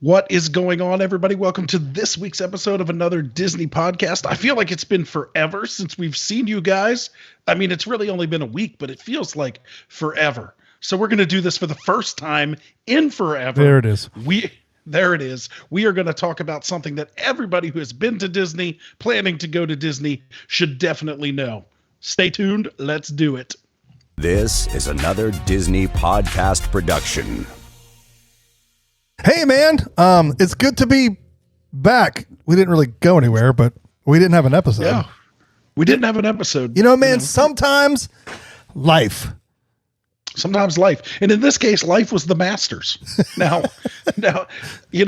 What is going on, everybody? Welcome to this week's episode of Another Disney Podcast. I feel like it's been forever since we've seen you guys. I mean, it's really only been a week, but it feels like forever. So we're going to do this for the first time in forever. There it is. There it is. We are going to talk about something that everybody who has been to Disney, planning to go to Disney, should definitely know. Stay tuned. Let's do it. This is another Disney podcast production. Hey, man. It's good to be back. We didn't really go anywhere, but we didn't have an episode. Yeah, we didn't have an episode. You know, man, sometimes life. Sometimes life. And in this case, life was the Masters. Now,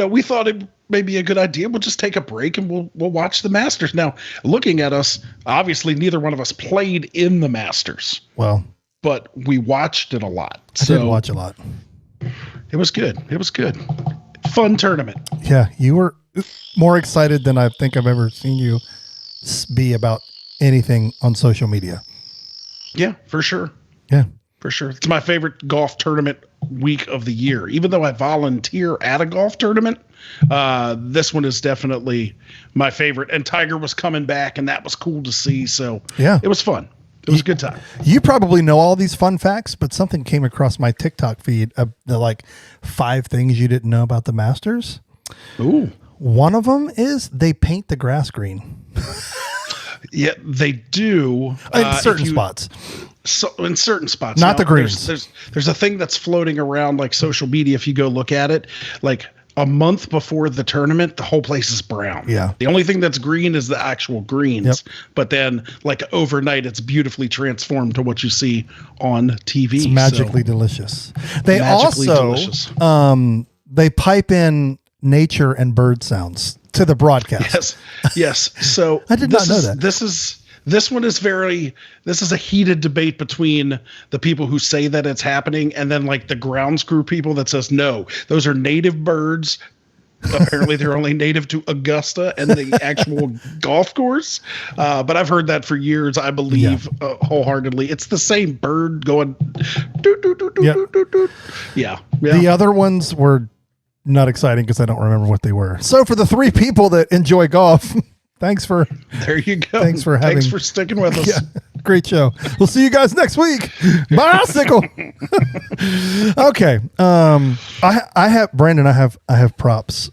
we thought it may be a good idea. We'll just take a break and we'll watch the Masters. Now, looking at us, obviously neither one of us played in the Masters. Well, but we watched it a lot. I did watch a lot. It was good. It was good. Fun tournament. Yeah, you were more excited than I think I've ever seen you be about anything on social media. Yeah, for sure. Yeah. For sure. It's my favorite golf tournament week of the year. Even though I volunteer at a golf tournament, this one is definitely my favorite. And Tiger was coming back, and that was cool to see. So yeah, it was fun. It was a good time. You probably know all these fun facts, but something came across my TikTok feed of the 5 things you didn't know about the Masters. Ooh. One of them is they paint the grass green. Yeah, they do. In certain spots. So in certain spots. Not the greens. There's a thing that's floating around like social media. If you go look at it, like a month before the tournament, the whole place is brown. Yeah. The only thing that's green is the actual greens. Yep. But then like overnight, it's beautifully transformed to what you see on TV. It's magically delicious. They delicious. They pipe in nature and bird sounds to the broadcast. Yes. So I did not know that. This is a heated debate between the people who say that it's happening and then like the grounds crew people that says, no, those are native birds. Apparently they're only native to Augusta and the actual golf course. But I've heard that for years. I believe wholeheartedly. It's the same bird going. Yeah. The other ones were not exciting because I don't remember what they were. So for the 3 people that enjoy golf, there you go. Thanks for sticking with us. Yeah, great show. We'll see you guys next week. Bicycle. Okay. I have Brandon. I have props.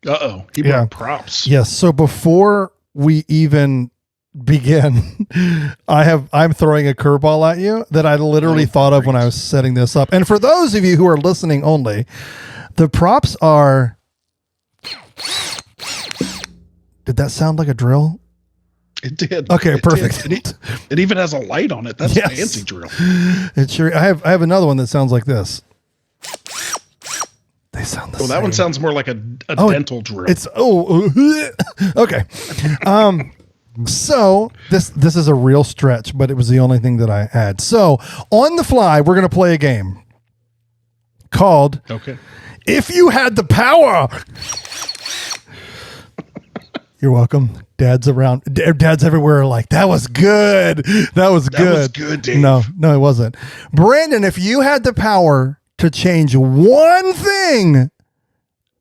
He brought props. Yes. So before we even begin, I'm throwing a curveball at you that I literally thought of when I was setting this up. And for those of you who are listening only, the props are. Did that sound like a drill? It did. Okay, perfect. It even has a light on it. That's a fancy drill. It sure. I have another one that sounds like this. They sound the same. That one sounds more like a dental drill. It's okay. So this is a real stretch, but it was the only thing that I had. So on the fly, we're gonna play a game called If You Had the Power. You're welcome. Dad's around. Dad's everywhere. Like, that was good. That was good, Dave. No, it wasn't. Brandon, if you had the power to change one thing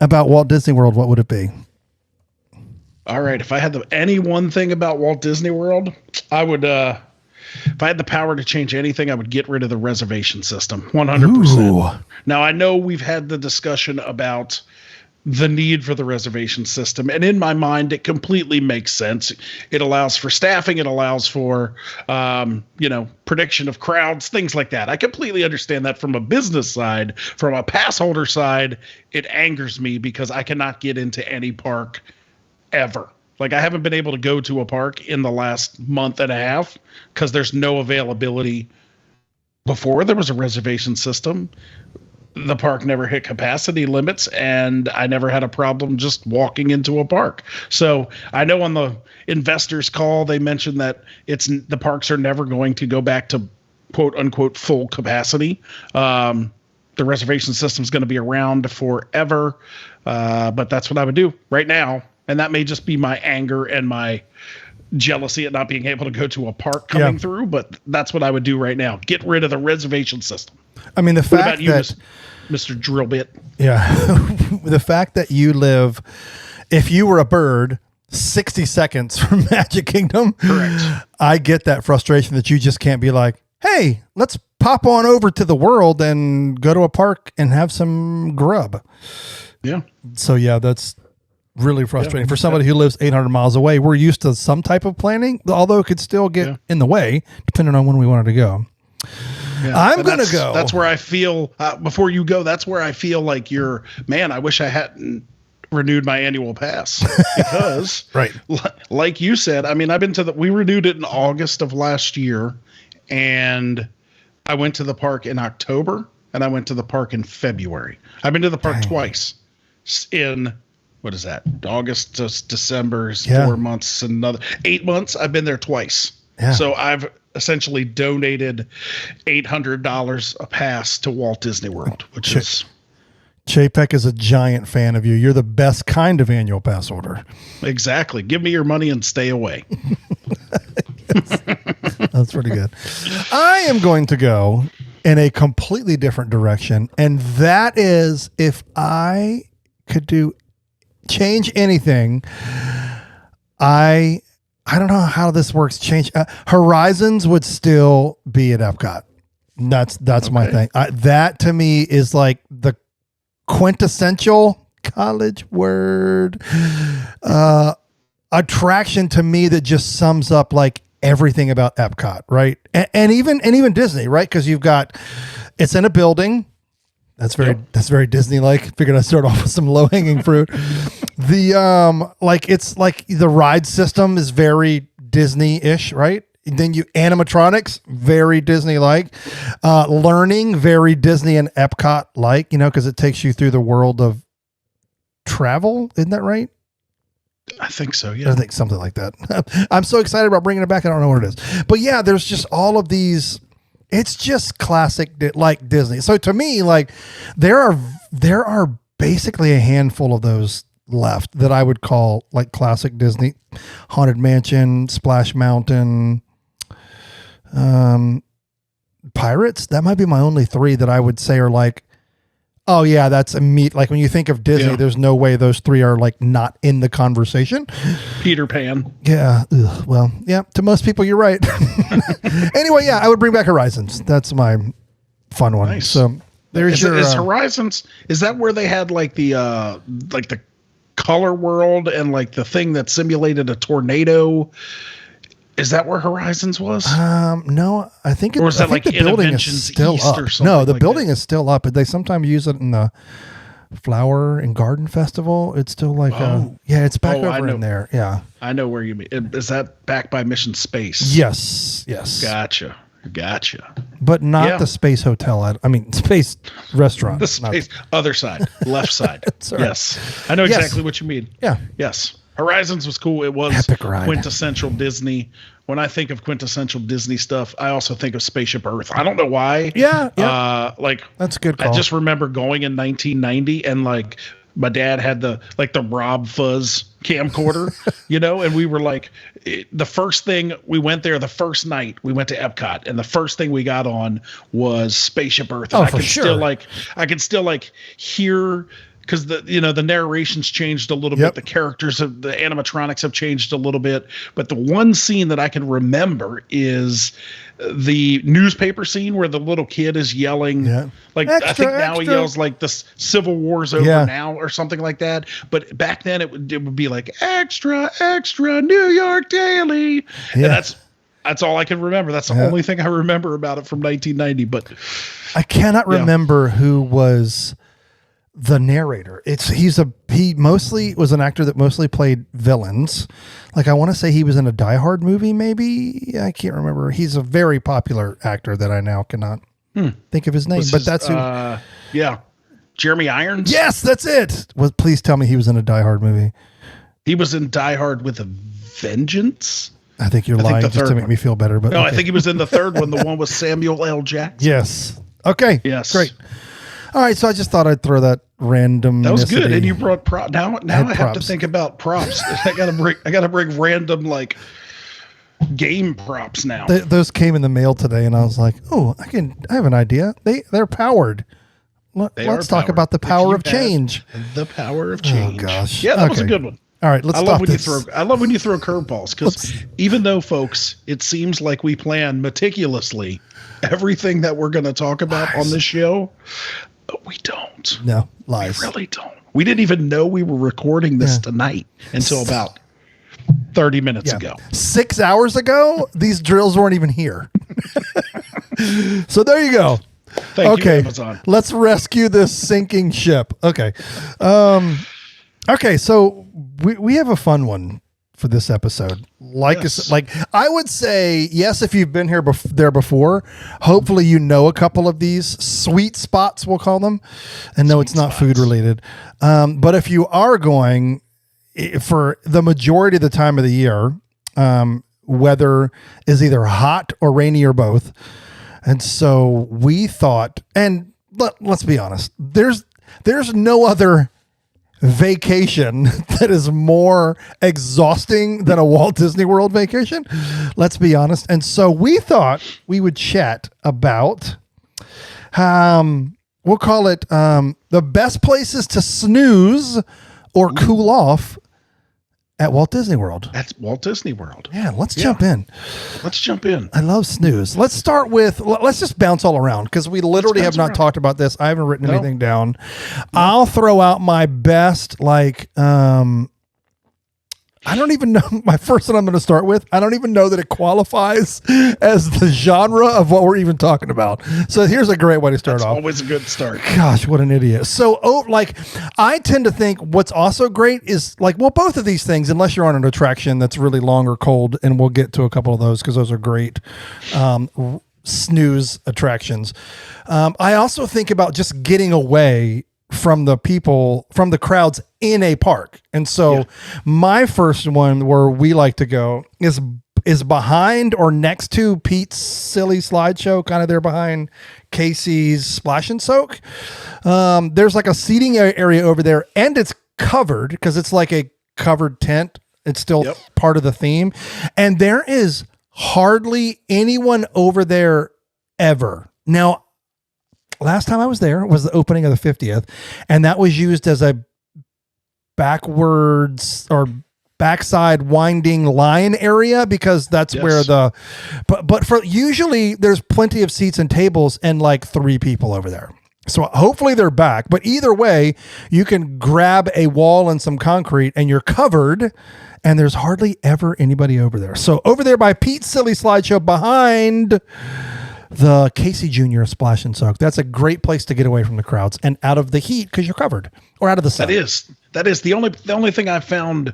about Walt Disney World, what would it be? All right. If I had any one thing about Walt Disney World, I would, if I had the power to change anything, I would get rid of the reservation system. 100%. Ooh. Now, I know we've had the discussion about the need for the reservation system. And in my mind, it completely makes sense. It allows for staffing. It allows for, prediction of crowds, things like that. I completely understand that from a business side. From a pass holder side, it angers me because I cannot get into any park ever. Like, I haven't been able to go to a park in the last month and a half because there's no availability. Before there was a reservation system, the park never hit capacity limits, and I never had a problem just walking into a park. So I know on the investors call, they mentioned that the parks are never going to go back to quote unquote full capacity. The reservation system is going to be around forever. But that's what I would do right now. And that may just be my anger and my jealousy at not being able to go to a park coming through, but that's what I would do right now. Get rid of the reservation system. I mean, the fact that Mr. Drill Bit. Yeah. The fact that you live, if you were a bird, 60 seconds from Magic Kingdom. Correct. I get that frustration that you just can't be like, hey, let's pop on over to the world and go to a park and have some grub. Yeah. So yeah, that's really frustrating for somebody who lives 800 miles away. We're used to some type of planning, although it could still get in the way depending on when we wanted to go. Yeah. I'm going to go. That's where I feel, before you go, that's where I feel like I wish I hadn't renewed my annual pass because right. Like you said, I mean, we renewed it in August of last year, and I went to the park in October and I went to the park in February. I've been to the park twice in, what is that? August to December, 4 months, another 8 months. I've been there twice. Yeah. So I've essentially donated $800 a pass to Walt Disney World, which is... Chapek is a giant fan of you. You're the best kind of annual pass holder. Exactly. Give me your money and stay away. That's pretty good. I am going to go in a completely different direction. And that is, if I could change anything, I don't know how this works. Horizons would still be at Epcot. That's my thing. That to me is like the quintessential college word attraction to me that just sums up like everything about Epcot, right? And even Disney, right? Because it's in a building. That's very Disney-like. Figured I'd start off with some low-hanging fruit. It's like the ride system is very Disney-ish, right? Then animatronics, very Disney-like. Learning, very Disney and Epcot-like, because it takes you through the world of travel. Isn't that right? I think so, yeah. I think something like that. I'm so excited about bringing it back. I don't know what it is. But yeah, there's just all of these. It's just classic, like Disney. So to me, like there are basically a handful of those left that I would call like classic Disney. Haunted Mansion, Splash Mountain, Pirates. That might be my only three that I would say are like, oh yeah, that's a meat. Like when you think of Disney, there's no way those three are like not in the conversation. Peter Pan. Yeah. Well, yeah, to most people, you're right. Anyway, yeah, I would bring back Horizons. That's my fun one. Nice. So there's is Horizons. Is that where they had like the color world and like the thing that simulated a tornado? Is that where Horizons was? No, I think or is that like the building is still East up. Or something no, the like building that? is still up. They sometimes use it in the Flower and Garden Festival. It's still like it's back over in there. Yeah, I know where you mean. Is that back by Mission Space? Yes. Gotcha. But not the Space Hotel. I mean, Space Restaurant. The Space other side, left side. Yes, I know exactly what you mean. Yeah. Yes. Horizons was cool. It was epic ride. Quintessential Disney. When I think of quintessential Disney stuff, I also think of Spaceship Earth. I don't know why. Yeah. That's a good call. I just remember going in 1990 and like my dad had the Rob Fuzz camcorder, and we were like, the first thing we went there, the first night we went to Epcot, and the first thing we got on was Spaceship Earth. And I could still hear, because the narration's changed a little bit, the characters of the animatronics have changed a little bit, but the one scene that I can remember is the newspaper scene where the little kid is yelling, I think now he yells like the Civil War's over now or something like that. But back then it would be like extra, New York Daily, and that's all I can remember. That's the only thing I remember about it from 1990. But I cannot remember who was the narrator. He mostly was an actor that mostly played villains. Like I want to say he was in a Die Hard movie, maybe. I can't remember. He's a very popular actor that I now cannot think of his name. That's who. Jeremy Irons. Yes, that's it. Please tell me he was in a Die Hard movie. He was in Die Hard with a Vengeance. I think you're lying just to make me feel better. But no, I think he was in the third one, the one with Samuel L. Jackson. Yes. Okay. Yes. Great. All right, so I just thought I'd throw that random. That was good, and you brought props. Now I have to think about props. I gotta bring random like game props now. Those came in the mail today, and I was like, oh, I have an idea. They're powered. let's talk about the power of change. The power of change. Oh gosh. Yeah, that was a good one. All right, let's stop this. I love when you throw curveballs, because even though, folks, it seems like we plan meticulously everything that we're going to talk about on this show, but we don't. No, lies. We really don't. We didn't even know we were recording this tonight until about 30 minutes ago. 6 hours ago, these drills weren't even here. So there you go. Thank you, Amazon. Let's rescue this sinking ship. Okay. Okay, so we have a fun one for this episode. Like I would say, yes, if you've been here there before, hopefully you know a couple of these sweet spots, we'll call them. And no, it's not food related. But if you are going for the majority of the time of the year, weather is either hot or rainy or both. And so we thought, and let's be honest, there's no other vacation that is more exhausting than a Walt Disney World vacation. Let's be honest. And so we thought we would chat about, we'll call it the best places to snooze or cool off at Walt Disney World. At Walt Disney World. Yeah, let's jump in. Let's jump in. I love snooze. Let's start with, let's just bounce all around, because we literally have not talked about this. I haven't written anything down. I'll throw out my best, I don't even know. My first one I'm going to start with, I don't even know that it qualifies as the genre of what we're even talking about. So here's a great way to start off. Always a good start. Gosh, what an idiot. So, I tend to think what's also great is both of these things, unless you're on an attraction that's really long or cold, and we'll get to a couple of those because those are great snooze attractions. I also think about just getting away from the people, from the crowds in a park. And so my first one where we like to go is behind or next to Pete's Silly Slideshow, kind of there behind Casey's Splash and Soak. There's a seating area over there, and it's covered because it's like a covered tent. It's still part of the theme. And there is hardly anyone over there ever. Now, last time I was there was the opening of the 50th, and that was used as a backwards or backside winding line area, because that's where but for usually there's plenty of seats and tables and 3 people over there. So hopefully they're back, but either way, you can grab a wall and some concrete and you're covered, and there's hardly ever anybody over there. So over there by Pete's Silly Slideshow behind the Casey Jr. Splash and Soak. That's a great place to get away from the crowds and out of the heat because you're covered, or out of the sun. That is the only thing I found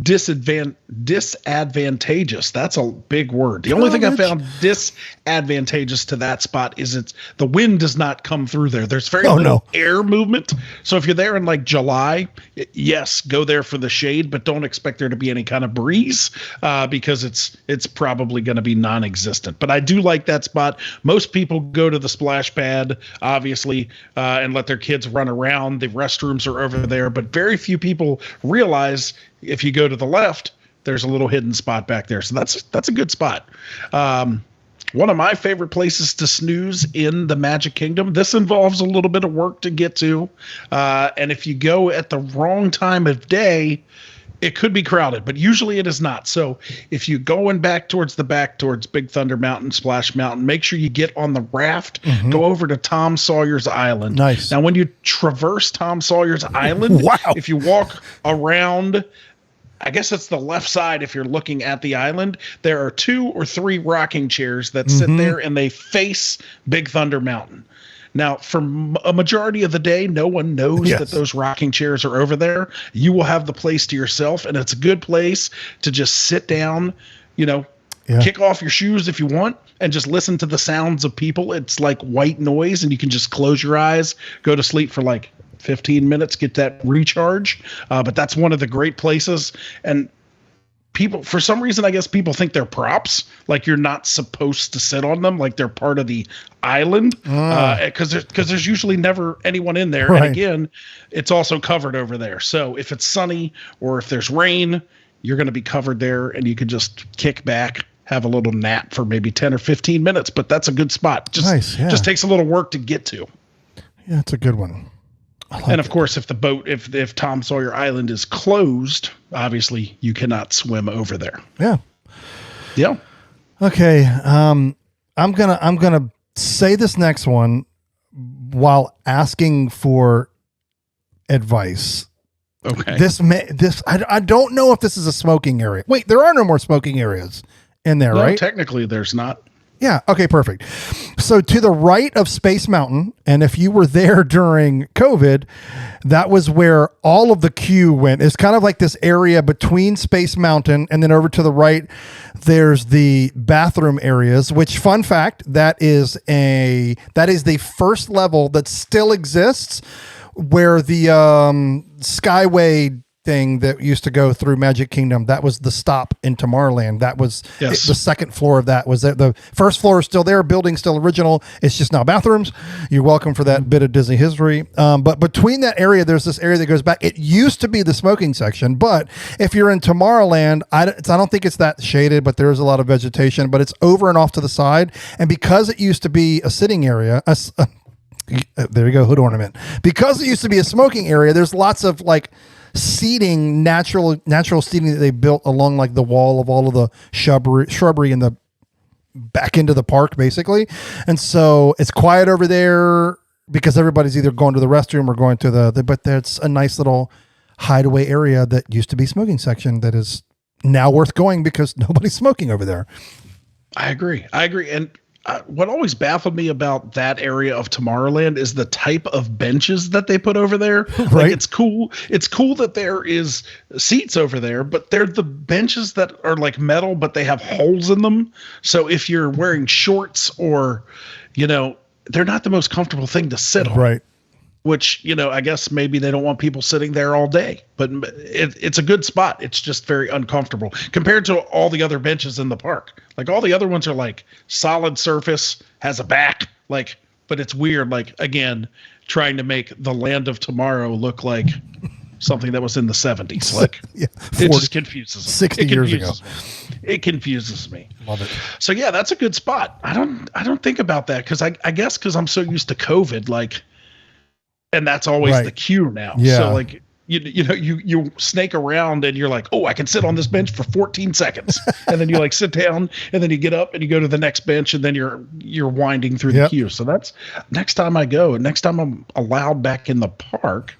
disadvantageous. That's a big word. The only thing I found disadvantageous to that spot is the wind does not come through there. There's very little air movement. So if you're there in July, yes, go there for the shade, but don't expect there to be any kind of breeze because it's probably going to be non-existent. But I do like that spot. Most people go to the splash pad, obviously, and let their kids run around. The restrooms are over there, but very few people realize if you go to the left, there's a little hidden spot back there. So that's a good spot. One of my favorite places to snooze in the Magic Kingdom. This involves a little bit of work to get to. And if you go at the wrong time of day, it could be crowded, but usually it is not. So if you're going towards Big Thunder Mountain, Splash Mountain, make sure you get on the raft, go over to Tom Sawyer's Island. Nice. Now, when you traverse Tom Sawyer's Island, if you walk around, I guess it's the left side if you're looking at the island, there are 2 or 3 rocking chairs that sit there and they face Big Thunder Mountain. Now, for a majority of the day, no one knows that those rocking chairs are over there. You will have the place to yourself, and it's a good place to just sit down, kick off your shoes if you want, and just listen to the sounds of people. It's like white noise, and you can just close your eyes, go to sleep for 15 minutes, get that recharge. But that's one of the great places. And people, for some reason, I guess people think they're props, like you're not supposed to sit on them, like they're part of the island, because there's usually never anyone in there. Right. And again, it's also covered over there. So if it's sunny or if there's rain, you're going to be covered there, and you can just kick back, have a little nap for maybe 10 or 15 minutes. But that's a good spot. Just takes a little work to get to. Yeah, it's a good one. And of course, if the boat, if Tom Sawyer Island is closed, obviously you cannot swim over there. Yeah. Yeah. Okay. I'm gonna say this next one while asking for advice. Okay. I don't know if this is a smoking area. Wait, there are no more smoking areas in there, No, right? technically there's not. Yeah. Okay, perfect. So to the right of Space Mountain, and if you were there during COVID, that was where all of the queue went. It's kind of like this area between Space Mountain and then over to the right, there's the bathroom areas, which, fun fact, that is the first level that still exists, where the Skyway thing that used to go through Magic Kingdom, that was the stop in Tomorrowland. That was the second floor of that. Was the first floor is still there, building still original. It's just now bathrooms. You're welcome for that bit of Disney history. But between that area, there's this area that goes back. It used to be the smoking section, but if you're in Tomorrowland, I don't think it's that shaded, but there's a lot of vegetation, but it's over and off to the side. And because it used to be a sitting area, there you go, hood ornament. Because it used to be a smoking area, there's lots of like seating, natural seating that they built along like the wall of all of the shrubbery in the back into the park, basically. And so it's quiet over there because everybody's either going to the restroom or going to but that's a nice little hideaway area that used to be smoking section that is now worth going because nobody's smoking over there. I agree. And what always baffled me about that area of Tomorrowland is the type of benches that they put over there. Right. Like it's cool. It's cool that there is seats over there, but they're the benches that are like metal, but they have holes in them. So if you're wearing shorts or, they're not the most comfortable thing to sit on. Right. Which, I guess maybe they don't want people sitting there all day, but it's a good spot. It's just very uncomfortable compared to all the other benches in the park. Like all the other ones are like solid surface, has a back, but it's weird. Like, again, trying to make the Land of Tomorrow look like something that was in the 70s. Like, yeah, 40, it just confuses me. 60 years ago. It confuses me. Love it. So yeah, that's a good spot. I don't think about that because I guess because I'm so used to COVID, and that's always right. the queue now. Yeah. So you snake around and you're like, oh, I can sit on this bench for 14 seconds. And then you sit down and then you get up and you go to the next bench and then you're winding through the queue. So that's next time I'm allowed back in the park,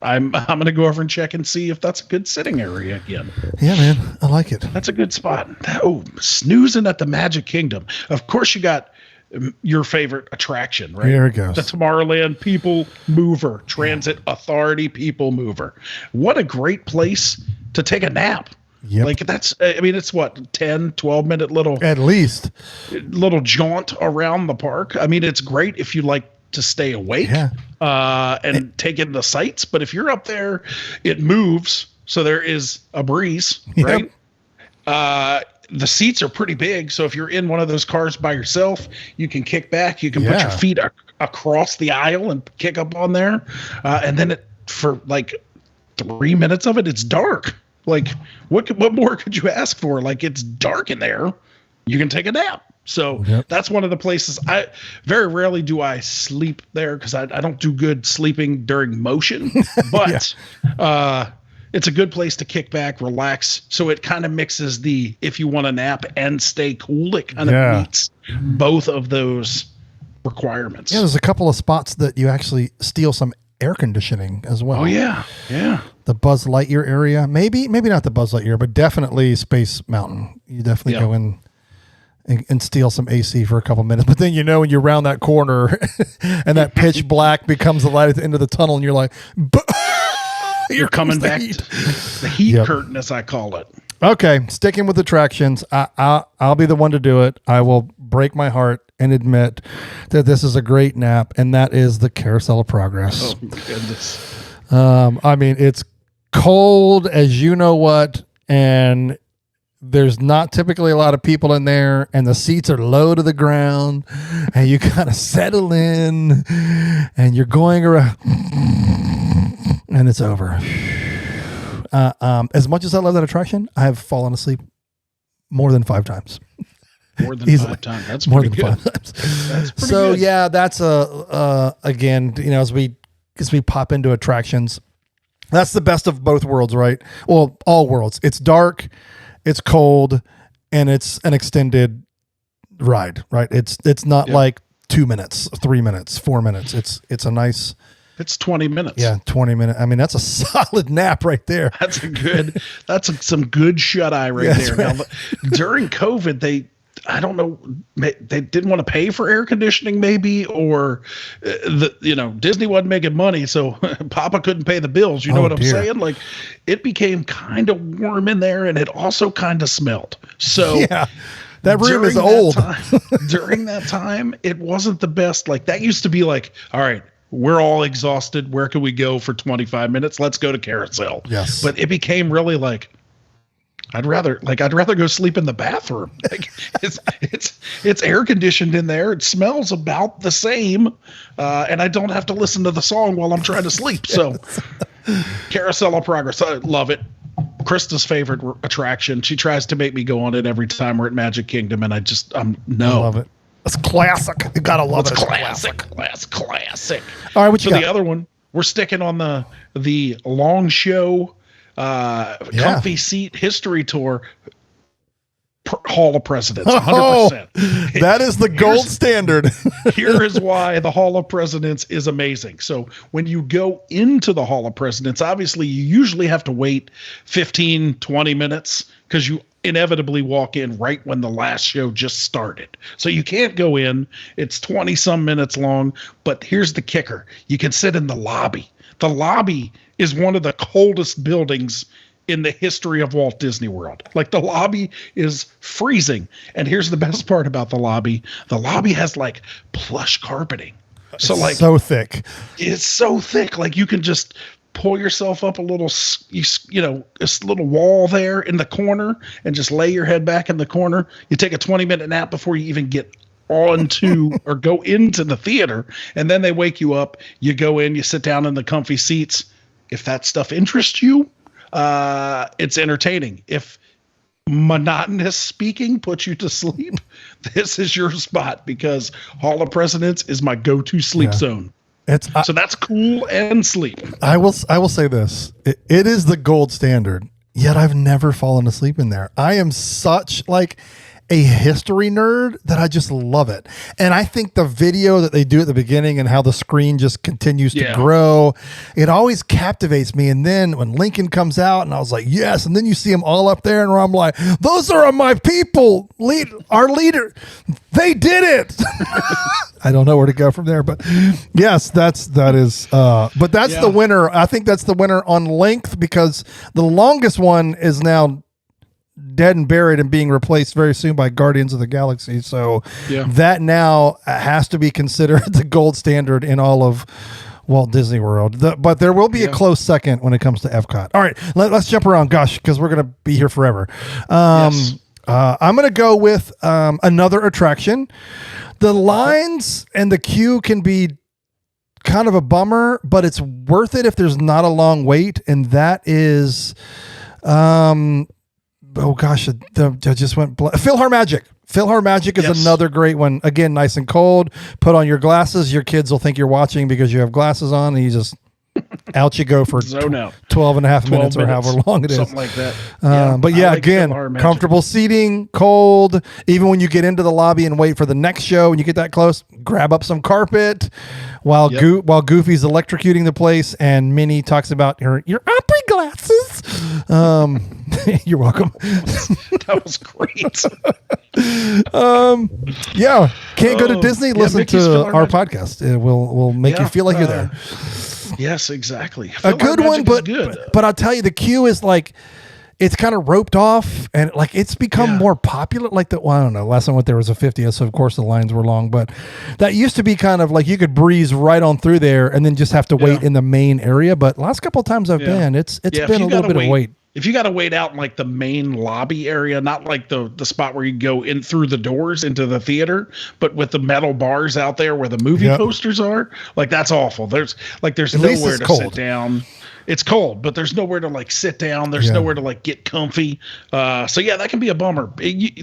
I'm going to go over and check and see if that's a good sitting area again. Yeah, man. I like it. That's a good spot. Snoozing at the Magic Kingdom. Of course you got your favorite attraction, right? Here it goes. The Tomorrowland People Mover, Transit Authority People Mover. What a great place to take a nap. Yep. It's what, 10, 12 minute at least little jaunt around the park. It's great if you like to stay awake and take in the sights. But if you're up there, it moves. So there is a breeze, right? The seats are pretty big, so if you're in one of those cars by yourself, you can kick back. You can put your feet across the aisle and kick up on there. And then for 3 minutes of it, it's dark. What more could you ask for? It's dark in there. You can take a nap. So that's one of the places. I very rarely do I sleep there because I don't do good sleeping during motion. But it's a good place to kick back, relax. So it kind of mixes if you want to nap and stay cool, it kind of meets both of those requirements. Yeah, there's a couple of spots that you actually steal some air conditioning as well. Oh, yeah. Yeah. The Buzz Lightyear area. Maybe not the Buzz Lightyear, but definitely Space Mountain. You definitely go in and steal some AC for a couple minutes. But then, when you're around that corner and that pitch black becomes the light at the end of the tunnel and you're like... You're coming back to the heat curtain, as I call it. Okay, sticking with attractions. I'll be the one to do it. I will break my heart and admit that this is a great nap, and that is the Carousel of Progress. Oh, my goodness. It's cold as you know what, and there's not typically a lot of people in there, and the seats are low to the ground, and you kind of settle in, and you're going around... And it's over. As much as I love that attraction, I have fallen asleep more than 5 times. More than Easily. 5 times. That's More pretty than good. 5 times. That's pretty So good. yeah, that's again, as we pop into attractions, that's the best of both worlds, right? Well, all worlds. It's dark, it's cold, and it's an extended ride, right? It's not like 2 minutes, 3 minutes, 4 minutes. It's a nice. It's 20 minutes. Yeah, 20 minutes. I mean, that's a solid nap right there. That's some good shut eye right there. Now, during COVID, I don't know, they didn't want to pay for air conditioning maybe, or Disney wasn't making money, so Papa couldn't pay the bills. You know what I'm saying? Like, it became kind of warm in there, and it also kind of smelled. So yeah, that room is old. During that time, it wasn't the best. Like, that used to be like, all right, we're all exhausted. Where can we go for 25 minutes? Let's go to Carousel. Yes. But it became really like, I'd rather go sleep in the bathroom. Like, it's air conditioned in there. It smells about the same, and I don't have to listen to the song while I'm trying to sleep. So, Carousel of Progress, I love it. Krista's favorite attraction. She tries to make me go on it every time we're at Magic Kingdom, and no. I love it. It's classic. You gotta love it. It's classic. All right, what you got? The other one, we're sticking on the long show. Comfy seat history tour, Hall of Presidents, 100%. That is the gold standard. Here is why the Hall of Presidents is amazing. So when you go into the Hall of Presidents, obviously you usually have to wait 15, 20 minutes because you inevitably walk in right when the last show just started. So you can't go in. It's 20 some minutes long, but here's the kicker. You can sit in the lobby. The lobby is one of the coldest buildings in the history of Walt Disney World. Like, the lobby is freezing. And here's the best part about the lobby. The lobby has like plush carpeting. So it's like so thick. It's so thick. Like, you can just pull yourself up a little, this little wall there in the corner and just lay your head back in the corner. You take a 20-minute nap before you even get onto or go into the theater, and then they wake you up. You go in, you sit down in the comfy seats. If that stuff interests you, it's entertaining. If monotonous speaking puts you to sleep, this is your spot, because Hall of Presidents is my go-to sleep zone. So that's cool and sleep. I will say this. It is the gold standard, yet I've never fallen asleep in there. I am such like a history nerd that I just love it. And I think the video that they do at the beginning and how the screen just continues to grow, it always captivates me. And then when Lincoln comes out, and I was like, yes. And then you see them all up there, and I'm like, those are my people, our leader. They did it. I don't know where to go from there, but yes, that is the winner. I think that's the winner on length, because the longest one is now dead and buried and being replaced very soon by Guardians of the Galaxy. So that now has to be considered the gold standard in all of Walt Disney World. But there will be a close second when it comes to Epcot. All right, let's jump around, gosh, because we're going to be here forever. I'm going to go with another attraction. The lines and the queue can be kind of a bummer, but it's worth it if there's not a long wait. And that is, oh gosh, I just went PhilharMagic. PhilharMagic is another great one. Again, nice and cold. Put on your glasses. Your kids will think you're watching because you have glasses on, and you just out you go for zone out. 12 and a half minutes or however long it is. Something like that. But yeah, again, comfortable seating, cold. Even when you get into the lobby and wait for the next show and you get that close, grab up some carpet while Goofy's electrocuting the place and Minnie talks about your opera glasses. You're welcome. That was great. Can't go to Disney? Listen Mickey's to our podcast. It will make you feel like you're there. Yes, exactly. A good one, but I'll tell you, the queue is like, it's kind of roped off, and like it's become more popular. Like I don't know. Last time I went there was a 50th, so of course the lines were long. But that used to be kind of like you could breeze right on through there, and then just have to wait in the main area. But last couple of times I've been, it's been a little bit of wait. If you got to wait out in like the main lobby area, not like the spot where you go in through the doors into the theater, but with the metal bars out there where the movie posters are, like that's awful. There's nowhere to sit down. it's cold, but there's nowhere to like sit down. There's nowhere to like get comfy. So yeah, that can be a bummer.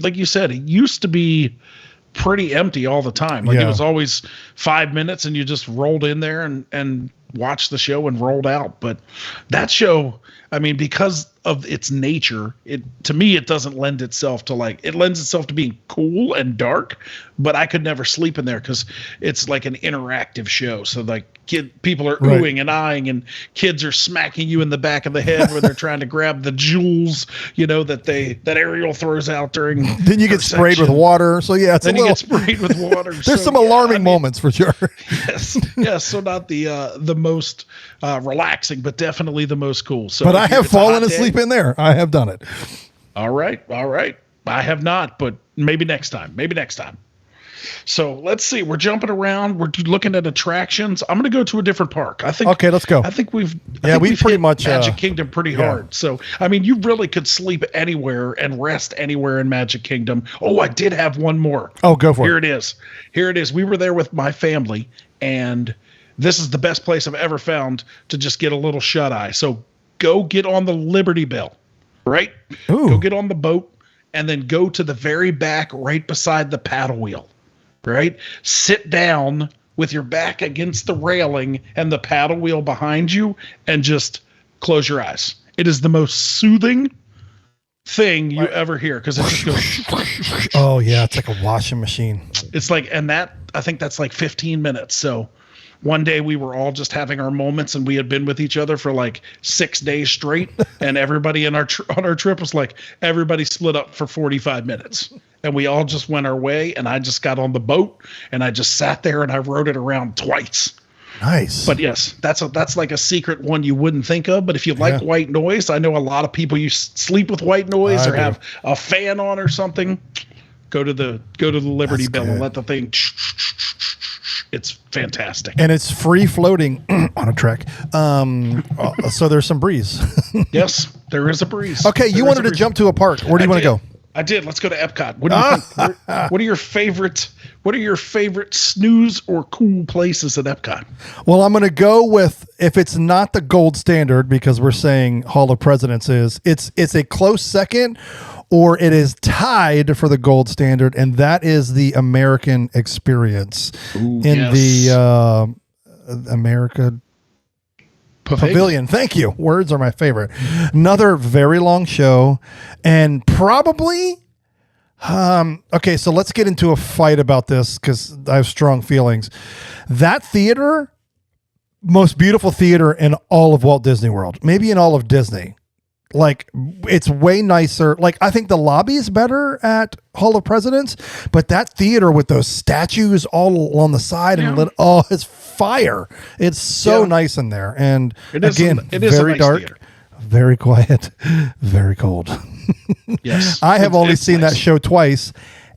Like you said, it used to be pretty empty all the time. Like it was always 5 minutes and you just rolled in there and watched the show and rolled out. But that show, I mean, because of its nature, to me, it doesn't lend itself to it lends itself to being cool and dark, but I could never sleep in there because it's like an interactive show. So like people are oohing and eyeing and kids are smacking you in the back of the head when they're trying to grab the jewels, that Ariel throws out during. Then you get sprayed with water. So yeah, you get sprayed with water. There's some alarming moments for sure. Yes. So not the most relaxing, but definitely the most cool. So, but I have fallen asleep in there. I have done it. All right. I have not, but maybe next time. So let's see. We're jumping around. We're looking at attractions. I'm going to go to a different park. I think. Okay, let's go. I think we've pretty much Magic Kingdom pretty hard. So I mean, you really could sleep anywhere and rest anywhere in Magic Kingdom. Oh, I did have one more. Oh, go for it. Here it is. We were there with my family, and this is the best place I've ever found to just get a little shut eye. So go get on the Liberty Bell, right? Ooh. Go get on the boat, and then go to the very back, right beside the paddle wheel. Right? Sit down with your back against the railing and the paddle wheel behind you and just close your eyes. It is the most soothing thing you ever hear because it just goes. Oh, yeah. It's like a washing machine. It's like, and I think that's like 15 minutes. So one day we were all just having our moments and we had been with each other for like 6 days straight. And everybody on our trip was like, everybody split up for 45 minutes. And we all just went our way, and I just got on the boat, and I just sat there, and I rode it around twice. Nice. But yes, that's like a secret one you wouldn't think of. But if you like white noise, I know a lot of people sleep with white noise or have a fan on or something. Go to the Liberty Bell and let the thing. It's fantastic, and it's free floating on a trek. So there's some breeze. Yes, there is a breeze. Okay, you wanted to jump to a park. Where do you want to go? I did. Let's go to Epcot. What do you think? What are your favorite snooze or cool places at Epcot? Well, I'm going to go with, if it's not the gold standard, because we're saying Hall of Presidents it's a close second, or it is tied for the gold standard, and that is the American Experience the America Pavilion. Thank you. Words are my favorite. Another very long show, and probably okay, so let's get into a fight about this because I have strong feelings. That theater, most beautiful theater in all of Walt Disney World, maybe in all of Disney. Like, it's way nicer. Like, I think the lobby is better at Hall of Presidents, but that theater with those statues all on the side and it's fire. It's so nice in there. And it is very dark, theater. Very quiet, very cold. Yes. I have only seen that show twice,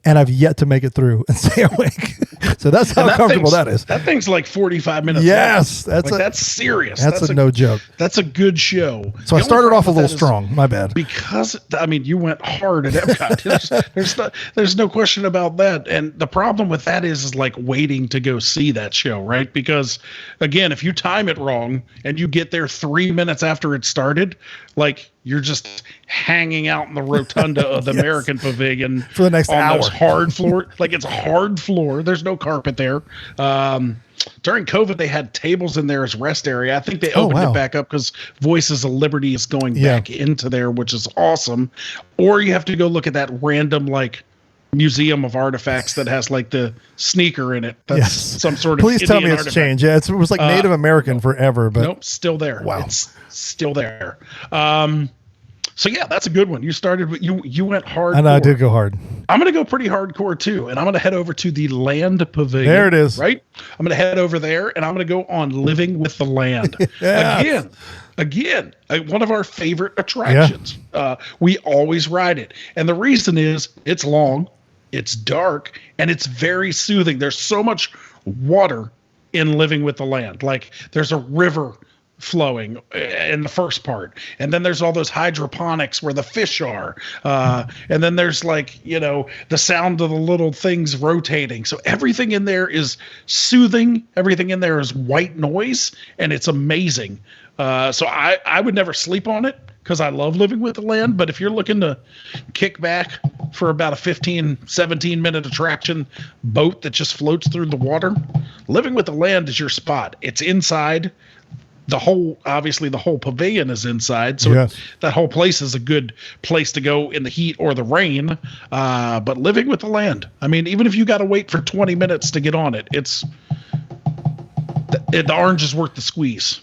and I've yet to make it through and stay awake. So that's how comfortable that is. That thing's like 45 minutes. Yes. Long. That's serious. That's a no joke. That's a good show. So I started off a little strong. My bad. Because, I mean, you went hard at Epcot. there's no question about that. And the problem with that is like waiting to go see that show, right? Because, again, if you time it wrong and you get there 3 minutes after it started, like, you're just hanging out in the rotunda of the American Pavilion for the next hour. Those hard floor, like it's a hard floor. There's no carpet there. During COVID, they had tables in there as rest area. I think they opened it back up because Voices of Liberty is going back into there, which is awesome. Or you have to go look at that random like museum of artifacts that has like the sneaker in it. That's some sort of Please tell me Indian it's artifact. changed. Yeah, it was like Native American forever, but nope, still there. Wow. It's still there. So yeah, that's a good one. You started with you went hard. And I did go hard. I'm going to go pretty hardcore too, and I'm going to head over to the Land Pavilion. There it is. Right? I'm going to head over there, and I'm going to go on Living with the Land. Again, one of our favorite attractions. We always ride it, and the reason is it's long, it's dark, and it's very soothing. There's so much water in Living with the Land. Like there's a river flowing in the first part, and then there's all those hydroponics where the fish are, and then there's like the sound of the little things rotating. So everything in there is soothing, everything in there is white noise, and it's amazing. So I would never sleep on it because I love living with the land. But if you're looking to kick back for about a 15, 17-minute attraction boat that just floats through the water, living with the land is your spot. It's inside. Obviously the whole pavilion is inside. So Yes. that whole place is a good place to go in the heat or the rain. But living with the land, I mean, even if you got to wait for 20 minutes to get on it, the orange is worth the squeeze.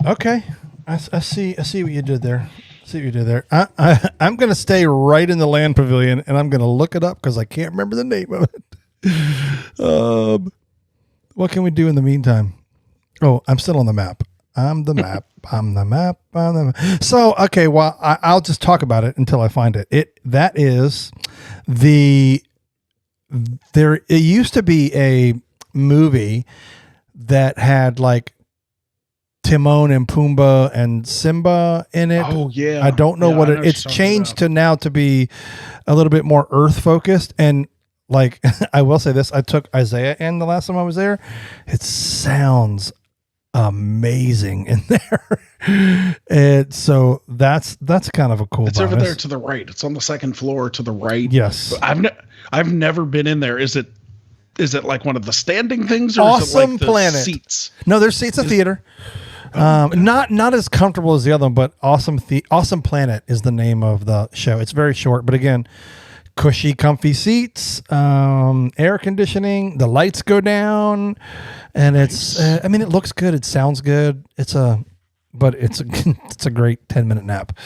Okay. I see what you did there. I'm going to stay right in the land pavilion, and I'm going to look it up because I can't remember the name of it. What can we do in the meantime? Oh, I'm still on the map. I'm the map. So, okay, well, I'll just talk about it until I find it. It used to be a movie that had like Timon and Pumbaa and Simba in it. Oh yeah. I don't know what it's changed to now to be a little bit more earth focused. And like, I will say this, I took Isaiah in the last time I was there. It sounds amazing in there. And so that's kind of a cool It's bonus. over there to the right. It's on the second floor to the right. Yes. I've never been in there. Is it like one of the standing things, or Awesome is it like the Planet. seats? No, there's seats in theater. Not as comfortable as the other one, but Awesome Planet is the name of the show. It's very short, but again, cushy, comfy seats, air conditioning, the lights go down, and it's, I mean, it looks good. It sounds good. It's a great 10-minute nap.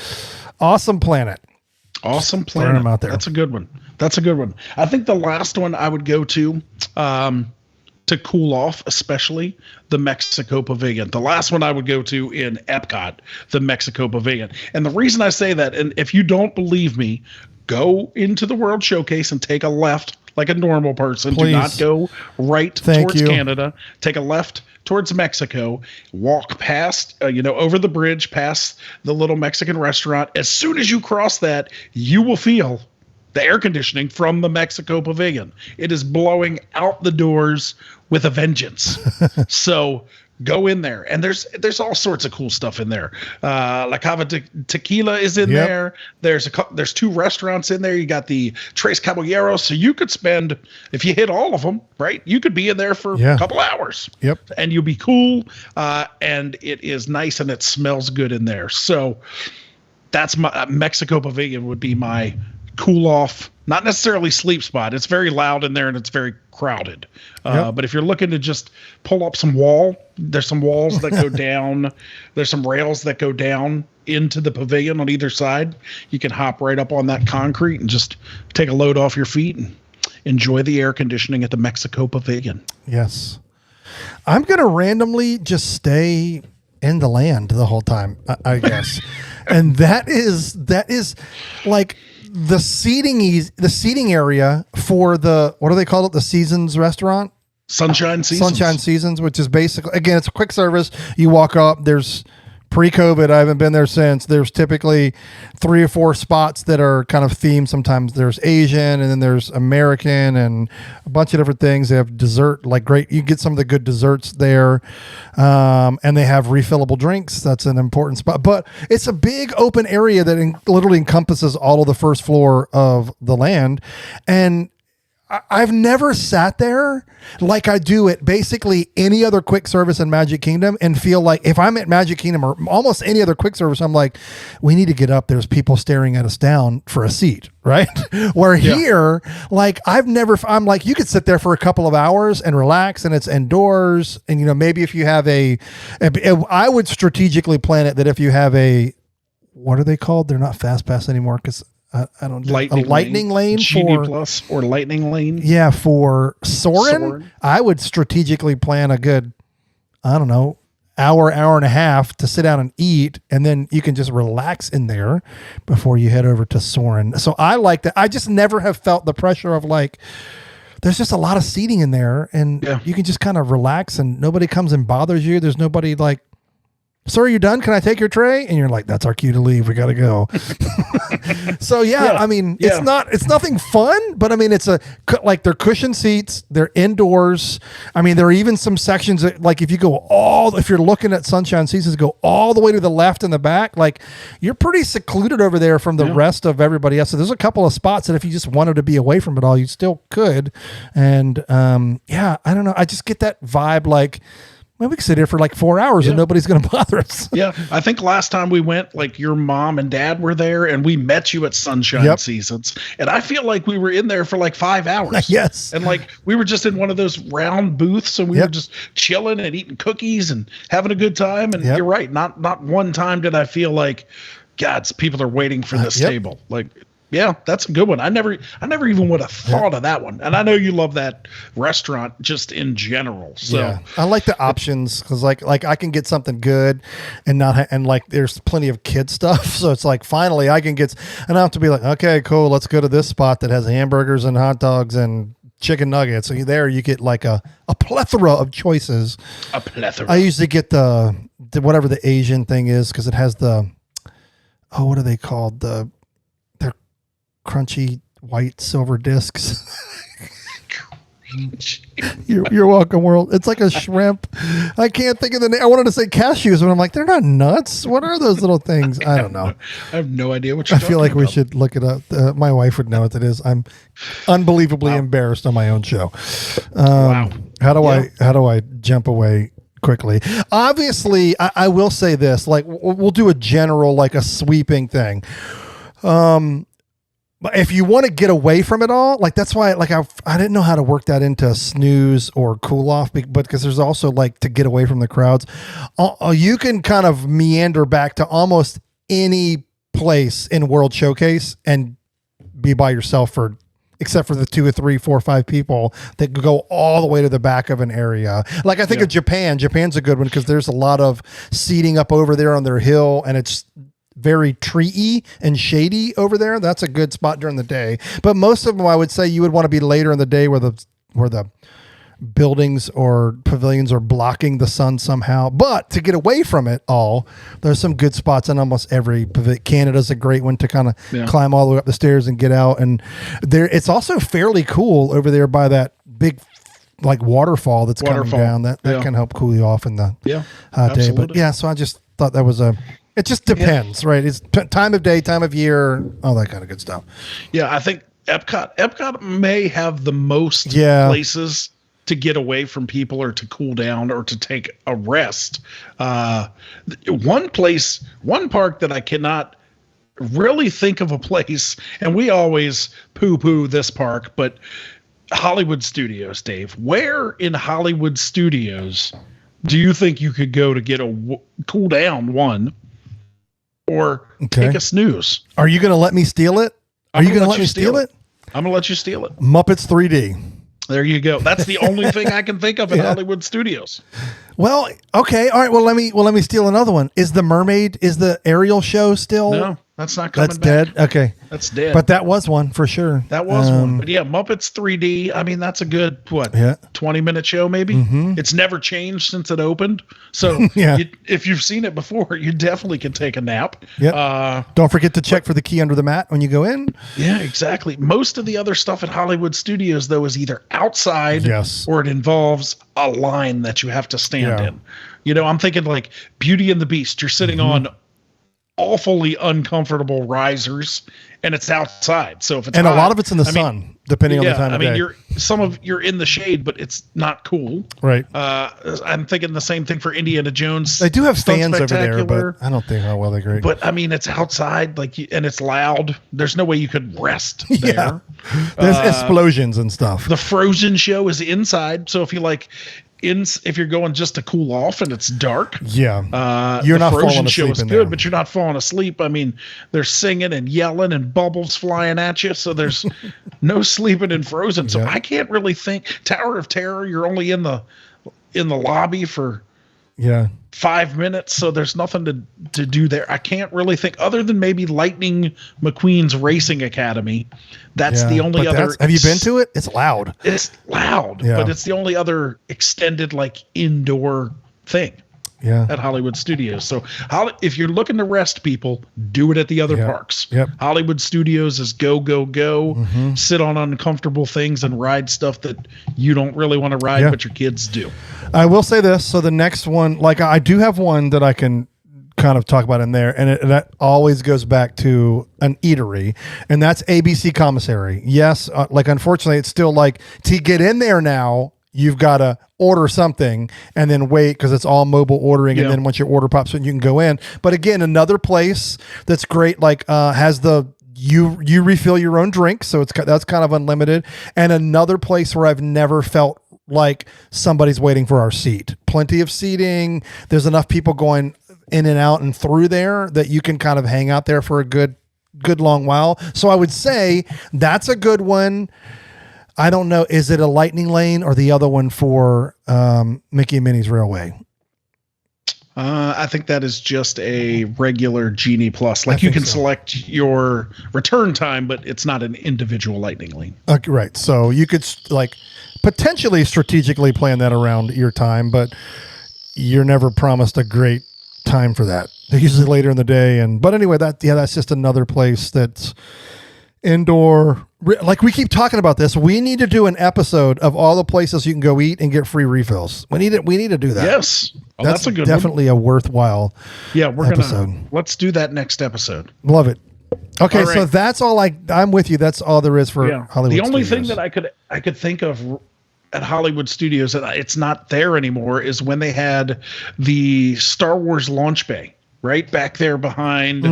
Awesome Planet. Awesome Throwing Planet. them out there. That's a good one. I think the last one I would go to cool off, especially the Mexico Pavilion. The last one I would go to in Epcot, the Mexico Pavilion. And the reason I say that, and if you don't believe me, go into the World Showcase and take a left like a normal person. Please. Do not go right Thank towards you. Canada. Take a left towards Mexico. Walk past, over the bridge, past the little Mexican restaurant. As soon as you cross that, you will feel the air conditioning from the Mexico Pavilion. It is blowing out the doors with a vengeance. So go in there, and there's all sorts of cool stuff in there. La Cava Tequila is in there. There's two restaurants in there. You got the Tres Caballeros, so you could spend, if you hit all of them, right, you could be in there for a couple hours. Yep. And you'll be cool, and it is nice, and it smells good in there. So that's my Mexico Pavilion would be my cool off, not necessarily sleep spot. It's very loud in there and it's very crowded. But if you're looking to just pull up some wall, there's some walls that go down. There's some rails that go down into the pavilion on either side. You can hop right up on that concrete and just take a load off your feet and enjoy the air conditioning at the Mexico Pavilion. Yes. I'm going to randomly just stay in the land the whole time, I guess. And that is like the seating area for what do they call it? The Seasons restaurant? Sunshine Seasons, which is basically, again, it's a quick service. You walk up, there's pre-COVID. I haven't been there since. There's typically 3 or 4 spots that are kind of themed. Sometimes there's Asian, and then there's American, and a bunch of different things. They have dessert, like great. You get some of the good desserts there, and they have refillable drinks. That's an important spot. But it's a big open area that literally encompasses all of the first floor of the land, and I've never sat there like I do at basically any other quick service in Magic Kingdom and feel like if I'm at Magic Kingdom or almost any other quick service, I'm like, we need to get up. There's people staring at us down for a seat, right? Where here, like I'm like, you could sit there for a couple of hours and relax, and it's indoors. And, maybe if you have I would strategically plan it that if you have what are they called? They're not Fast Pass anymore because I don't know. A lightning lane Genie for Plus or lightning lane. Yeah, for Soarin', I would strategically plan a good, I don't know, hour and a half to sit down and eat, and then you can just relax in there before you head over to Soarin'. So I like that. I just never have felt the pressure of like, there's just a lot of seating in there, and you can just kind of relax, and nobody comes and bothers you. There's nobody like, sir, are you done? Can I take your tray? And you're like, that's our cue to leave. We got to go. So I mean, it's nothing fun, but I mean, it's like they're cushioned seats. They're indoors. I mean, there are even some sections that, like, if you're looking at Sunshine Seasons, go all the way to the left and the back, like you're pretty secluded over there from the rest of everybody else. So there's a couple of spots that if you just wanted to be away from it all, you still could. And I don't know. I just get that vibe like, well, we could sit here for like 4 hours and nobody's going to bother us. Yeah. I think last time we went, like your mom and dad were there and we met you at Sunshine Seasons. And I feel like we were in there for like 5 hours. Yes. And like we were just in one of those round booths and we were just chilling and eating cookies and having a good time. And you're right. Not one time did I feel like, God, people are waiting for this table. Like, yeah, that's a good one. I never even would have thought of that one. And I know you love that restaurant just in general. So I like the options because like I can get something good and and like there's plenty of kid stuff. So it's like finally I can get, and I have to be like, okay, cool, let's go to this spot that has hamburgers and hot dogs and chicken nuggets. So you get like a plethora of choices. A plethora. I usually get the whatever the Asian thing is because it has what are they called? They're crunchy white silver discs. You're welcome, world. It's like a shrimp. I can't think of the name. I wanted to say cashews, but I'm like, they're not nuts. What are those little things? I don't know. I have no idea what you're I feel like about. we should look it up. My wife would know what it is. I'm unbelievably embarrassed on my own show. How do I jump away quickly? Obviously, I will say this, like we'll do a general, like a sweeping thing. But if you want to get away from it all, like that's why, like I didn't know how to work that into snooze or cool off, but because there's also like to get away from the crowds, you can kind of meander back to almost any place in World Showcase and be by yourself except for the 2 or 3, 4 or 5 people that go all the way to the back of an area. Like I think of Japan. Japan's a good one because there's a lot of seating up over there on their hill and it's very tree-y and shady over there. That's a good spot during the day. But most of them, I would say you would want to be later in the day where the buildings or pavilions are blocking the sun somehow. But to get away from it all, there's some good spots in almost every pavilion. Canada's a great one to kind of climb all the way up the stairs and get out. And it's also fairly cool over there by that big like waterfall that's coming down. That can help cool you off in the hot day. But so I just thought that was it just depends, right? It's time of day, time of year, all that kind of good stuff. Yeah, I think Epcot may have the most places to get away from people or to cool down or to take a rest. One park that I cannot really think of a place, and we always poo-poo this park, but Hollywood Studios, Dave. Where in Hollywood Studios do you think you could go to get a cool down one? Or take a snooze. Are you going to let me steal it? Are you going to let me steal it? I'm going to let you steal it. Muppets 3D. There you go. That's the only thing I can think of in Hollywood Studios. Well, okay. All right. Well, let me steal another one. Is the Ariel show still? No, that's not coming back. That's dead. Okay. That's dead. But that was one for sure. That was one. But Muppets 3D. I mean, that's a good 20-minute show maybe. Mm-hmm. It's never changed since it opened. So if you've seen it before, you definitely can take a nap. Yep. Don't forget to check for the key under the mat when you go in. Yeah, exactly. Most of the other stuff at Hollywood Studios though is either outside or it involves a line that you have to stand in. You know, I'm thinking like Beauty and the Beast. You're sitting on awfully uncomfortable risers and it's outside. So if it's hot, a lot of it's in the sun, depending on the time of day. You're in the shade, but it's not cool. Right. I'm thinking the same thing for Indiana Jones. They do have fans over there, but I don't think how well they're great. But I mean, it's outside, and it's loud. There's no way you could rest there. There's explosions and stuff. The Frozen show is inside, so if you're going just to cool off and it's dark, you're not falling asleep show is in good, there. but you're not falling asleep. I mean, they're singing and yelling and bubbles flying at you, so there's no sleeping in Frozen. So I can't really think. Tower of Terror, you're only in the lobby for 5 minutes, so there's nothing to do there. I can't really think other than maybe Lightning McQueen's Racing Academy. That's the only other. Have you been to it? It's loud. It's loud, but it's the only other extended like indoor thing. at Hollywood Studios. So if you're looking to rest, people, do it at the other parks. Hollywood Studios is go, go, go. Sit on uncomfortable things and ride stuff that you don't really want to ride, but your kids do. I will say this. So the next one, like I do have one that I can kind of talk about in there, and that always goes back to an eatery, and that's ABC Commissary. Yes, like unfortunately, it's still like to get in there now, you've got to order something and then wait because it's all mobile ordering, and then once your order pops in, you can go in. But again, another place that's great, like has the you refill your own drink, so that's kind of unlimited, and another place where I've never felt like somebody's waiting for our seat. Plenty of seating. There's enough people going in and out and through there that you can kind of hang out there for a good long while. So I would say that's a good one. I don't know. Is it a lightning lane or the other one for Mickey and Minnie's Railway? I think that is just a regular Genie Plus. Like you can select your return time, but it's not an individual lightning lane. Okay, right. So you could like potentially strategically plan that around your time, but you're never promised a great time for that. They're usually later in the day. But anyway, that's just another place that's indoor. Like we keep talking about this. We need to do an episode of all the places you can go eat and get free refills. We need to do that. Yes. Oh, that's a good definitely one. A worthwhile let's do that next episode. Love it. Okay. Right. So that's all I'm with you. That's all there is for Hollywood The only Studios. thing that I could think of at Hollywood Studios, and it's not there anymore, is when they had the Star Wars launch bay right back there behind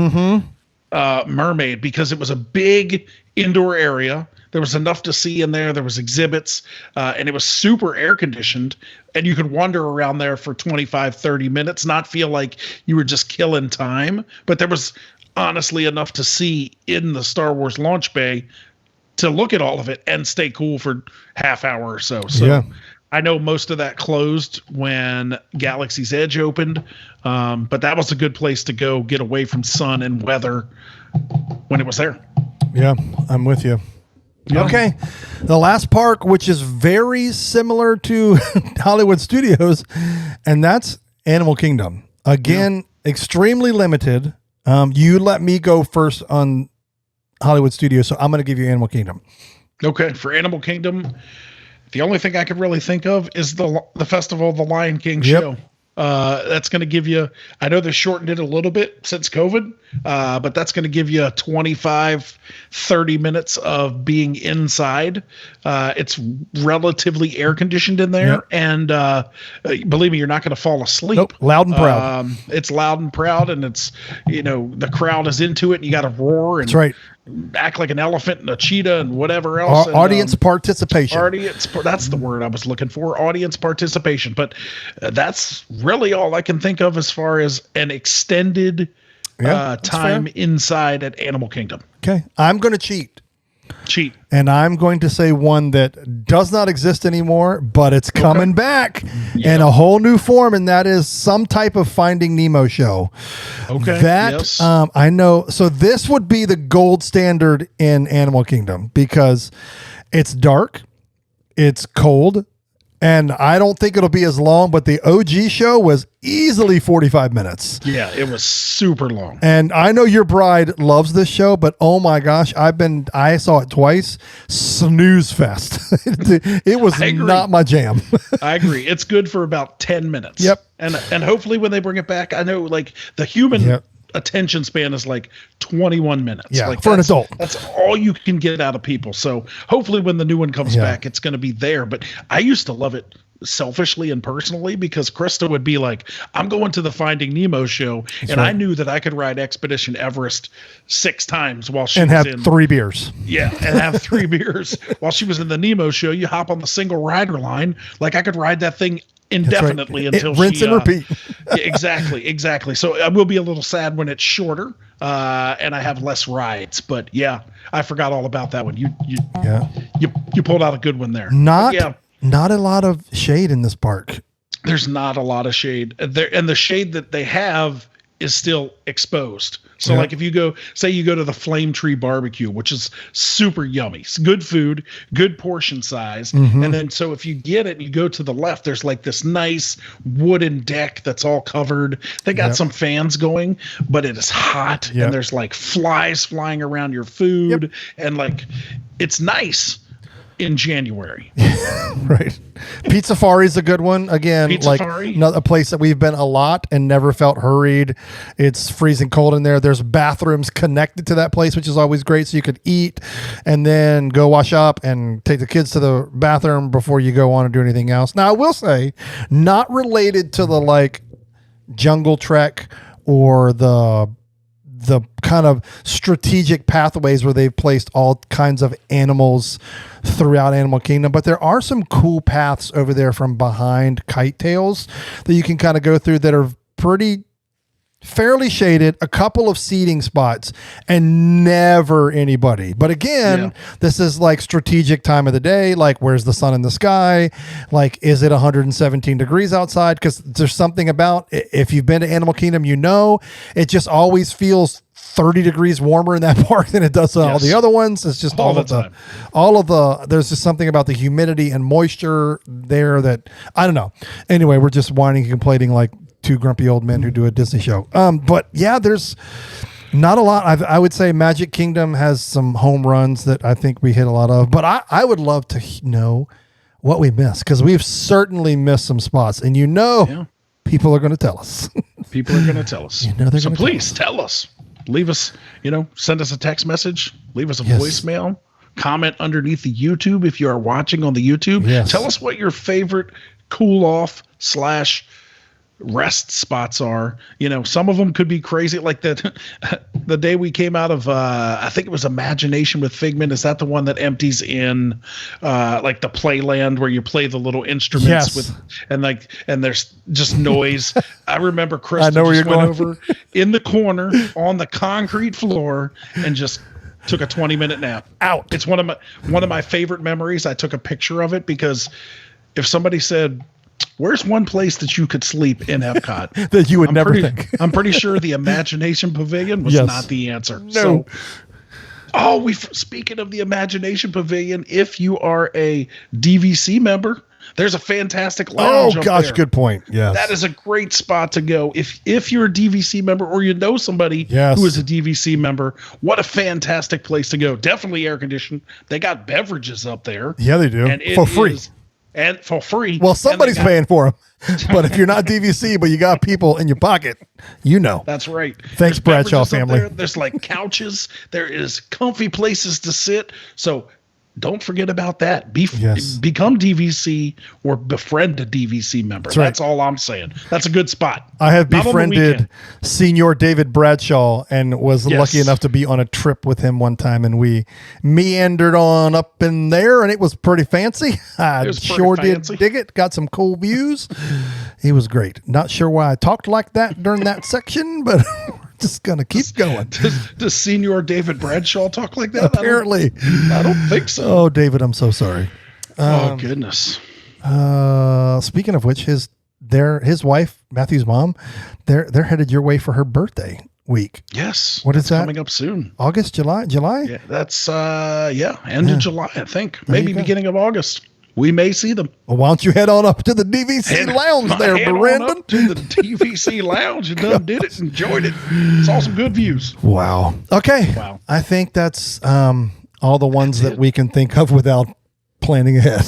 Mermaid, because it was a big indoor area. There was enough to see in there. There was exhibits, and it was super air conditioned, and you could wander around there for 25, 30 minutes, not feel like you were just killing time. But there was honestly enough to see in the Star Wars launch bay to look at all of it and stay cool for half hour or so. So I know most of that closed when Galaxy's Edge opened, but that was a good place to go get away from sun and weather when it was there. Yeah, I'm with you. Yeah. Okay. The last park, which is very similar to Hollywood Studios, and that's Animal Kingdom. Again, extremely limited. You let me go first on Hollywood Studios, so I'm going to give you Animal Kingdom. Okay. For Animal Kingdom, the only thing I could really think of is the Festival of the Lion King show. That's going to give you, I know they shortened it a little bit since COVID, but that's going to give you 25, 30 minutes of being inside. It's relatively air conditioned in there. And believe me, you're not going to fall asleep. Nope. Loud and proud. It's loud and proud, and it's, the crowd is into it, and you got to roar and that's right. Act like an elephant and a cheetah and whatever else. Audience participation. That's the word I was looking for. Audience participation. But that's really all I can think of as far as an extended time inside at Animal Kingdom. Okay. I'm going to cheat. And I'm going to say one that does not exist anymore, but it's coming back in a whole new form, and that is some type of Finding Nemo show. Okay. I know. So this would be the gold standard in Animal Kingdom because it's dark, it's cold, and I don't think it'll be as long, but the OG show was easily 45 minutes. Yeah, it was super long. And I know your bride loves this show, but oh my gosh, I saw it twice. Snooze fest. It was not my jam. I agree. It's good for about 10 minutes. Yep. And hopefully when they bring it back, I know like the human attention span is like 21 minutes. Yeah, like for an adult. That's all you can get out of people. So hopefully when the new one comes back, it's going to be there. But I used to love it selfishly and personally because Krista would be like, I'm going to the Finding Nemo show. I knew that I could ride Expedition Everest 6 times while she was in. And have 3 beers. Yeah. And have 3 beers while she was in the Nemo show. You hop on the single rider line. Like I could ride that thing indefinitely until rinse and repeat. Exactly. So I will be a little sad when it's shorter and I have less rides. But yeah, I forgot all about that one. You pulled out a good one there. Not a lot of shade in this park. There's not a lot of shade there, and the shade that they have is still exposed. So like if you go to the Flame Tree Barbecue, which is super yummy, it's good food, good portion size. And then so if you get it, you go to the left, there's like this nice wooden deck that's all covered. They got some fans going, but it is hot and there's like flies flying around your food and like it's nice in January. Right. Pizza Fari is a good one. Again, a place that we've been a lot and never felt hurried. It's freezing cold in there. There's bathrooms connected to that place, which is always great. So you could eat and then go wash up and take the kids to the bathroom before you go on and do anything else. Now, I will say, not related to the like Jungle Trek or the kind of strategic pathways where they've placed all kinds of animals throughout Animal Kingdom, but there are some cool paths over there from behind Kite Tails that you can kind of go through that are fairly shaded, a couple of seating spots, and never anybody. But again, this is like strategic time of the day. Like, where's the sun in the sky? Like, is it 117 degrees outside? Because there's something about, if you've been to Animal Kingdom, you know, it just always feels 30 degrees warmer in that park than it does on all the other ones. It's just all the time. There's just something about the humidity and moisture there that, I don't know. Anyway, we're just whining and complaining like two grumpy old men who do a Disney show. But yeah, there's not a lot. I would say Magic Kingdom has some home runs that I think we hit a lot of, but I would love to know what we missed, because we've certainly missed some spots, and people are going to tell us. People are going to tell us. So please tell us. Leave us, send us a text message, leave us a voicemail, comment underneath the YouTube if you are watching on the YouTube. Yes. Tell us what your favorite cool off / rest spots are. Some of them could be crazy, like the day we came out of I think it was Imagination with Figment. Is that the one that empties in like the playland where you play the little instruments with and there's just noise? I remember Chris went over in the corner on the concrete floor and just took a 20-minute nap. Out. It's one of my favorite memories. I took a picture of it because if somebody said, where's one place that you could sleep in Epcot that you would never think? I'm pretty sure the Imagination Pavilion was not the answer. No. So, speaking of the Imagination Pavilion, if you are a DVC member, there's a fantastic lounge. Oh gosh, there. Good point. Yes. That is a great spot to go. If you're a DVC member or you know somebody who is a DVC member, what a fantastic place to go. Definitely air conditioned. They got beverages up there. Yeah, they do. And for free. And for free. Well, somebody's paying for them. But if you're not DVC, but you got people in your pocket, That's right. Thanks, Bradshaw family. There's like couches. There is comfy places to sit. So don't forget about that. Become DVC or befriend a DVC member. That's all I'm saying. That's a good spot. I have befriended Senior David Bradshaw and was lucky enough to be on a trip with him one time, and we meandered on up in there, and it was pretty fancy. I did dig it. Got some cool views. He was great. Not sure why I talked like that during that section, but just gonna keep going. Does Senior David Bradshaw talk like that? Apparently, I don't think so. Oh, David, I'm so sorry. Oh goodness. Speaking of which, his wife, Matthew's mom, they're headed your way for her birthday week. Yes. What is that? Coming up soon? August, July? Yeah, that's end of July, I think. Maybe beginning of August. We may see them. Well, why don't you head on up to the DVC lounge there, Brandon? To the DVC lounge and did it, enjoyed it. Saw some good views. Wow. Okay. Wow. I think that's all the ones that we can think of without planning ahead.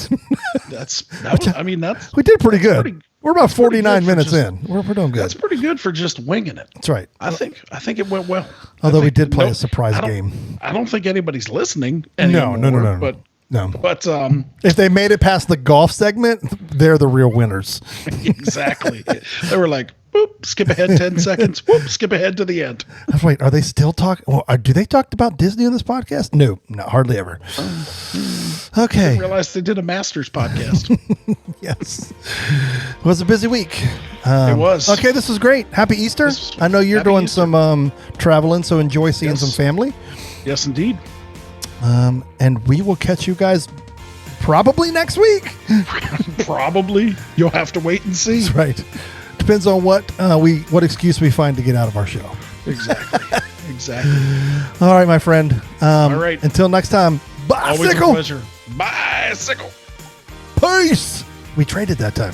We did pretty good. We're about 49 minutes in. We're doing good. That's pretty good for just winging it. That's right. I think it went well. Although we did play a surprise game. I don't think anybody's listening anymore. No. No. But if they made it past the golf segment, they're the real winners. Exactly. They were like, boop, skip ahead 10 seconds. Whoop, skip ahead to the end. Wait, are they still talking? Well, do they talk about Disney on this podcast? No, hardly ever. Okay. I didn't realize they did a Masters podcast. Yes. It was a busy week. It was. Okay, this was great. Happy Easter. I know you're doing some traveling, so enjoy seeing some family. Yes, indeed. And we will catch you guys probably next week. Probably. You'll have to wait and see. That's right. Depends on what excuse we find to get out of our show. Exactly. Exactly. All right, my friend. All right. Until next time. Always a Bicycle. pleasure. Bicycle. Peace. We traded that time.